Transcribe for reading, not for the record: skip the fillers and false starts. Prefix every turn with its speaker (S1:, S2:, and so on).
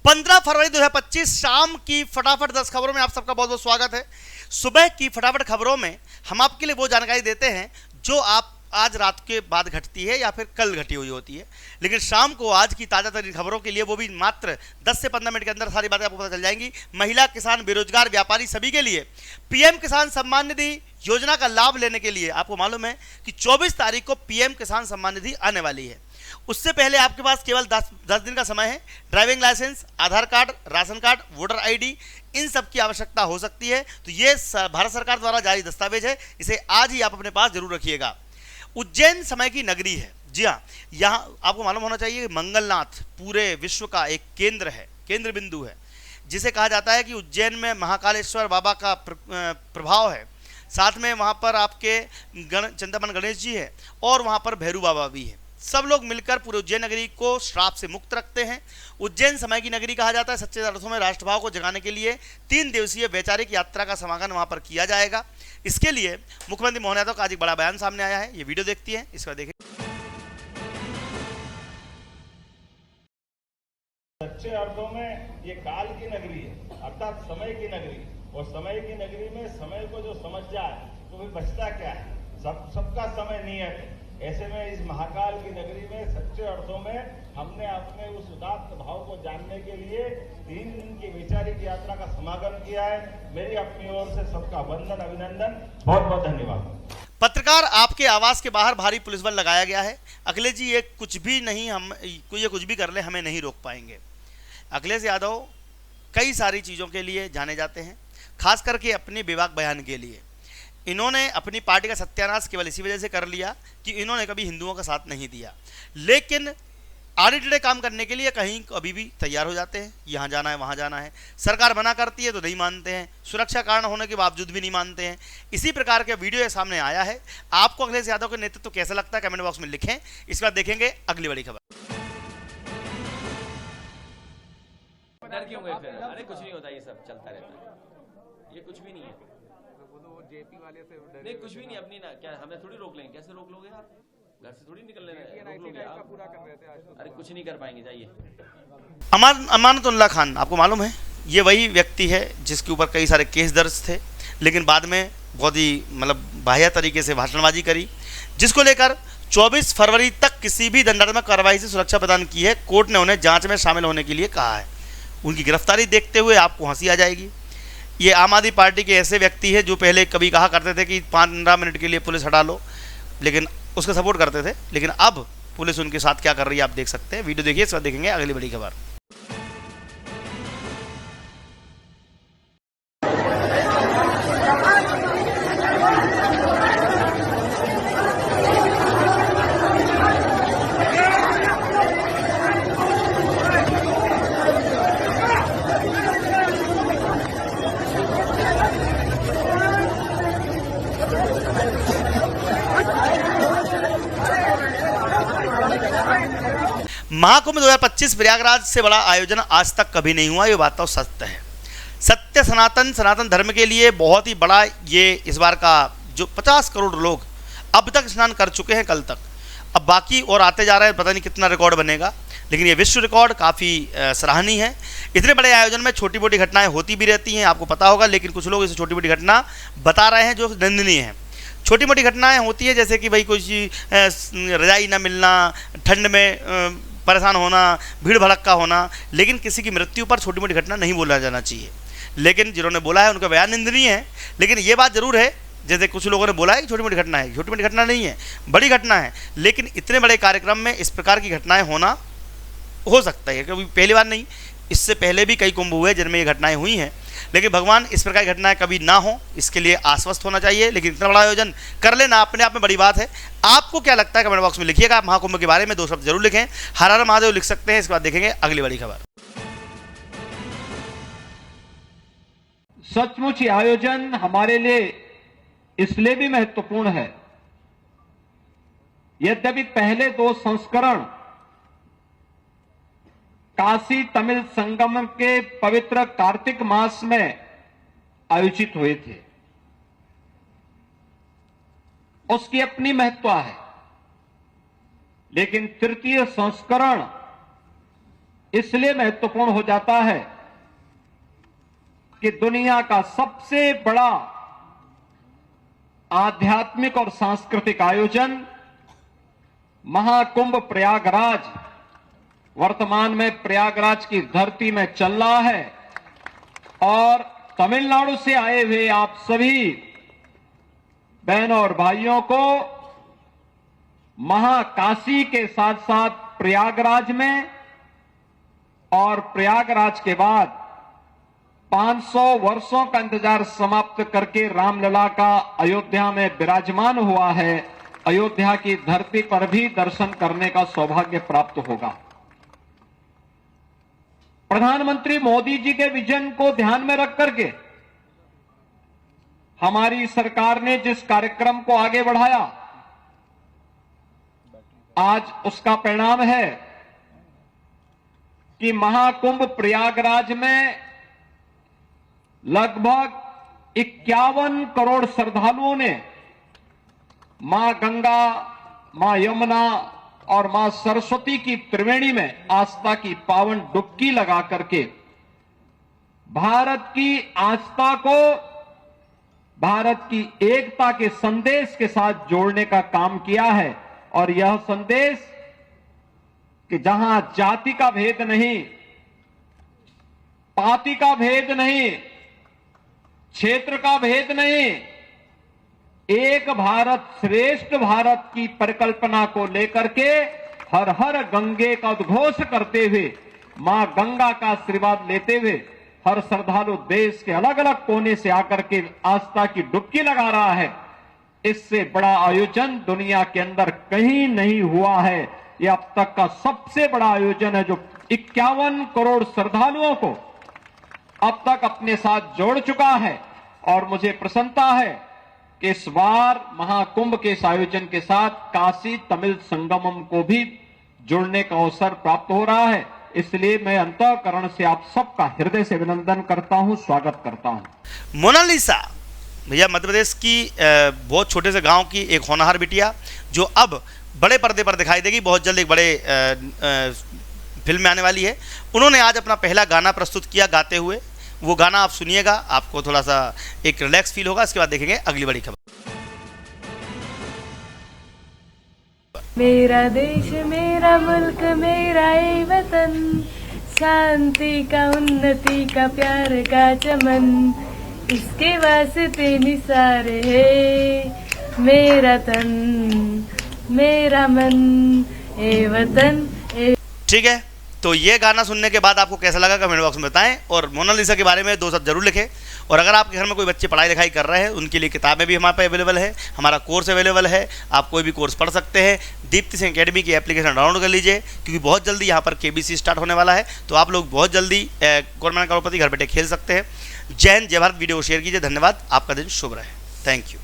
S1: 15 फरवरी 2025 शाम की फटाफट 10 खबरों में आप सबका बहुत बहुत स्वागत है। सुबह की फटाफट खबरों में हम आपके लिए वो जानकारी देते हैं जो आप आज रात के बाद घटती है या फिर कल घटी हुई होती है, लेकिन शाम को आज की ताज़ा तरीन खबरों के लिए वो भी मात्र 10 से 15 मिनट के अंदर सारी बातें आपको पता चल जाएंगी। महिला, किसान, बेरोजगार, व्यापारी सभी के लिए पीएम किसान सम्मान निधि योजना का लाभ लेने के लिए आपको मालूम है कि 24 तारीख को पीएम किसान सम्मान निधि आने वाली है। उससे पहले आपके पास केवल 10 दिन का समय है। Driving licence, Aadhaar card, ration card, voter ID, इन सब की आवश्यकता हो सकती है। तो ये भारत सरकार द्वारा जारी दस्तावेज है, इसे आज ही आप अपने पास जरूर रखिएगा। उज्जैन समय की नगरी है। जी हाँ, यहाँ आपको मालूम होना चाहिए कि मंगलनाथ पूरे विश्व का एक केंद्र है, केंद्र बिंदु है, जिसे कहा जाता है कि उज्जैन में महाकालेश्वर बाबा का प्रभाव है। साथ में वहाँ पर आपके चिंतामन गणेश जी है और वहाँ पर भैरू बाबा भी है। सब लोग मिलकर पूरे उज्जैन नगरी को श्राप से मुक्त रखते हैं। उज्जैन समय की नगरी कहा जाता है। सच्चे अर्थों में राष्ट्रभाव को जगाने के लिए 3 दिवसीय वैचारिक यात्रा का समागम वहां पर किया जाएगा। इसके लिए मुख्यमंत्री मोहन यादव का आज एक बड़ा बयान सामने आया है। ये वीडियो देखती है, इसका देखें।
S2: सच्चे अर्थों में ये काल की नगरी है, अर्थात समय की नगरी। और समय की नगरी में समय को जो समझ जाए तो फिर बचता क्या है। सबका समय नियत है। ऐसे में इस महाकाल की नगरी में सच्चे अर्थों में हमने अपने उस उदात्त भाव को जानने के लिए 3 दिन की वैचारिक यात्रा का समागम किया है। मेरी अपनी ओर से सबका वंदन, अभिनंदन, बहुत बहुत धन्यवाद।
S1: पत्रकार आपके आवास के बाहर भारी पुलिस बल लगाया गया है। अखिलेश जी, ये कुछ भी नहीं, ये कुछ भी कर ले, हमें नहीं रोक पाएंगे। अखिलेश यादव कई सारी चीज़ों के लिए जाने जाते हैं, खास करके अपने बेबाक बयान के लिए। इन्होंने अपनी पार्टी का सत्यानाश केवल इसी वजह से कर लिया कि इन्होंने कभी हिंदुओं का साथ नहीं दिया, लेकिन आड़े टेढ़े काम करने के लिए कहीं कभी भी तैयार हो जाते हैं। यहाँ जाना है, वहाँ जाना है, सरकार मना करती है तो नहीं मानते हैं, सुरक्षा कारण होने के बावजूद भी नहीं मानते हैं। इसी प्रकार का वीडियो सामने आया है। आपको अखिलेश यादव के नेतृत्व तो कैसा लगता है, कमेंट बॉक्स में लिखें। इसके बाद देखेंगे अगली बड़ी खबर।
S3: डर क्यों गए फिर? अरे कुछ नहीं होता, ये सब चलता रहता है, ये कुछ भी नहीं है।
S4: जेपी वाले से
S3: नहीं, कुछ भी नहीं। अपनी ना क्या हमें थोड़ी रोक लेंगे? कैसे रोक लोगे आप? घर से थोड़ी निकलने रोक लोगे आप?
S4: पूरा कर रहे थे आज तो।
S3: अरे कुछ नहीं कर पाएंगे, जाइए।
S1: अमानतुल्लाह खान, आपको मालूम है, ये वही व्यक्ति है जिसके ऊपर कई सारे केस दर्ज थे, लेकिन बाद में बहुत ही बाह्य तरीके से भाषणबाजी करी, जिसको लेकर 24 फरवरी तक किसी भी दंडात्मक कार्रवाई से सुरक्षा प्रदान की है। कोर्ट ने उन्हें जांच में शामिल होने के लिए कहा है। उनकी गिरफ्तारी देखते हुए आपको हंसी आ जाएगी। ये आम आदमी पार्टी के ऐसे व्यक्ति है जो पहले कभी कहा करते थे कि 15 मिनट के लिए पुलिस हटा लो, लेकिन उसका सपोर्ट करते थे, लेकिन अब पुलिस उनके साथ क्या कर रही है आप देख सकते हैं। वीडियो देखिए, इसके बाद देखेंगे अगली बड़ी खबर। महाकुंभ 2025 प्रयागराज से बड़ा आयोजन आज तक कभी नहीं हुआ, ये बात तो सत्य है। सत्य सनातन धर्म के लिए बहुत ही बड़ा ये इस बार का जो 50 करोड़ लोग अब तक स्नान कर चुके हैं कल तक, अब बाकी और आते जा रहे हैं, पता नहीं कितना रिकॉर्ड बनेगा, लेकिन ये विश्व रिकॉर्ड काफ़ी सराहनीय है। इतने बड़े आयोजन में छोटी मोटी घटनाएं होती भी रहती हैं, आपको पता होगा, लेकिन कुछ लोग इसे छोटी मोटी घटना बता रहे हैं जो निंदनीय है। छोटी मोटी घटनाएं होती है जैसे कि भाई कुछ रजाई न मिलना, ठंड में परेशान होना, भीड़ भड़क्का होना, लेकिन किसी की मृत्यु पर छोटी मोटी घटना नहीं बोला जाना चाहिए। लेकिन जिन्होंने बोला है उनका बयान निंदनीय है, लेकिन ये बात जरूर है, जैसे कुछ लोगों ने बोला है कि छोटी मोटी घटना है, छोटी मोटी घटना नहीं है, बड़ी घटना है। लेकिन इतने बड़े कार्यक्रम में इस प्रकार की घटनाएं होना हो सकता है, क्योंकि पहली बार नहीं, इससे पहले भी कई कुंभ हुए जिनमें ये घटनाएं हुई हैं। लेकिन भगवान इस प्रकार की घटनाएं कभी ना हो, इसके लिए आश्वस्त होना चाहिए। लेकिन इतना बड़ा आयोजन कर लेना अपने आप में बड़ी बात है। आपको क्या लगता है कमेंट बॉक्स में लिखिएगा। महाकुंभ के बारे में 2 शब्द जरूर लिखें। हर हर महादेव लिख सकते हैं। इसके बाद देखेंगे अगली बड़ी खबर।
S4: सचमुच ये आयोजन हमारे लिए इसलिए भी महत्वपूर्ण है, यद्यपि पहले 2 संस्करण काशी तमिल संगम के पवित्र कार्तिक मास में आयोजित हुए थे, उसकी अपनी महत्ता है। लेकिन तृतीय संस्करण इसलिए महत्वपूर्ण हो जाता है कि दुनिया का सबसे बड़ा आध्यात्मिक और सांस्कृतिक आयोजन महाकुंभ प्रयागराज वर्तमान में प्रयागराज की धरती में चल रहा है और तमिलनाडु से आए हुए आप सभी बहनों और भाइयों को महाकाशी के साथ साथ प्रयागराज में और प्रयागराज के बाद 500 वर्षों का इंतजार समाप्त करके रामलला का अयोध्या में विराजमान हुआ है, अयोध्या की धरती पर भी दर्शन करने का सौभाग्य प्राप्त होगा। प्रधानमंत्री मोदी जी के विजन को ध्यान में रख करके हमारी सरकार ने जिस कार्यक्रम को आगे बढ़ाया, आज उसका परिणाम है कि महाकुंभ प्रयागराज में लगभग 51 करोड़ श्रद्धालुओं ने मां गंगा, मां यमुना और मां सरस्वती की त्रिवेणी में आस्था की पावन डुबकी लगा करके भारत की आस्था को भारत की एकता के संदेश के साथ जोड़ने का काम किया है। और यह संदेश कि जहां जाति का भेद नहीं, पाति का भेद नहीं, क्षेत्र का भेद नहीं, एक भारत श्रेष्ठ भारत की परिकल्पना को लेकर के हर हर गंगे का उद्घोष करते हुए, मां गंगा का आशीर्वाद लेते हुए हर श्रद्धालु देश के अलग अलग कोने से आकर के आस्था की डुबकी लगा रहा है। इससे बड़ा आयोजन दुनिया के अंदर कहीं नहीं हुआ है। यह अब तक का सबसे बड़ा आयोजन है जो 51 करोड़ श्रद्धालुओं को अब तक अपने साथ जोड़ चुका है। और मुझे प्रसन्नता है कि इस बार महाकुंभ के इस आयोजन के साथ काशी तमिल संगमम को भी जुड़ने का अवसर प्राप्त हो रहा है। इसलिए मैं अंतःकरण से आप सबका हृदय से अभिनंदन करता हूं, स्वागत करता हूं।
S1: मोनालिसा भैया मध्य प्रदेश की बहुत छोटे से गांव की एक होनहार बिटिया जो अब बड़े पर्दे पर दिखाई देगी, बहुत जल्द एक बड़े फिल्म में आने वाली है। उन्होंने आज अपना पहला गाना प्रस्तुत किया गाते हुए। वो गाना आप सुनिएगा, आपको थोड़ा सा एक रिलैक्स फील होगा। इसके बाद देखेंगे अगली बड़ी खबर।
S5: मेरा देश मेरा मुल्क मेरा ये वतन, शांति का उन्नति का प्यार का चमन, इसके वास्ते निसार है मेरा तन मेरा मन ए वतन ए।
S1: ठीक है, तो ये गाना सुनने के बाद आपको कैसा लगा कमेंट बॉक्स में बताएं। और मोनालिसा के बारे में 2 शब्द जरूर लिखें। और अगर आपके घर में कोई बच्चे पढ़ाई लिखाई कर रहे हैं, उनके लिए किताबें भी हमारे पास अवेलेबल है, हमारा कोर्स अवेलेबल है। आप कोई भी कोर्स पढ़ सकते हैं। दीप्ति सिंह अकेडमी की एप्लीकेशन डाउनलोड कर लीजिए, क्योंकि बहुत जल्दी यहाँ पर KBC स्टार्ट होने वाला है। तो आप लोग बहुत जल्दी कौन करोड़पति घर बैठे खेल सकते हैं। जय हिंद, जय भारत। वीडियो को शेयर कीजिए। धन्यवाद। आपका दिन शुभ रहे। Thank you.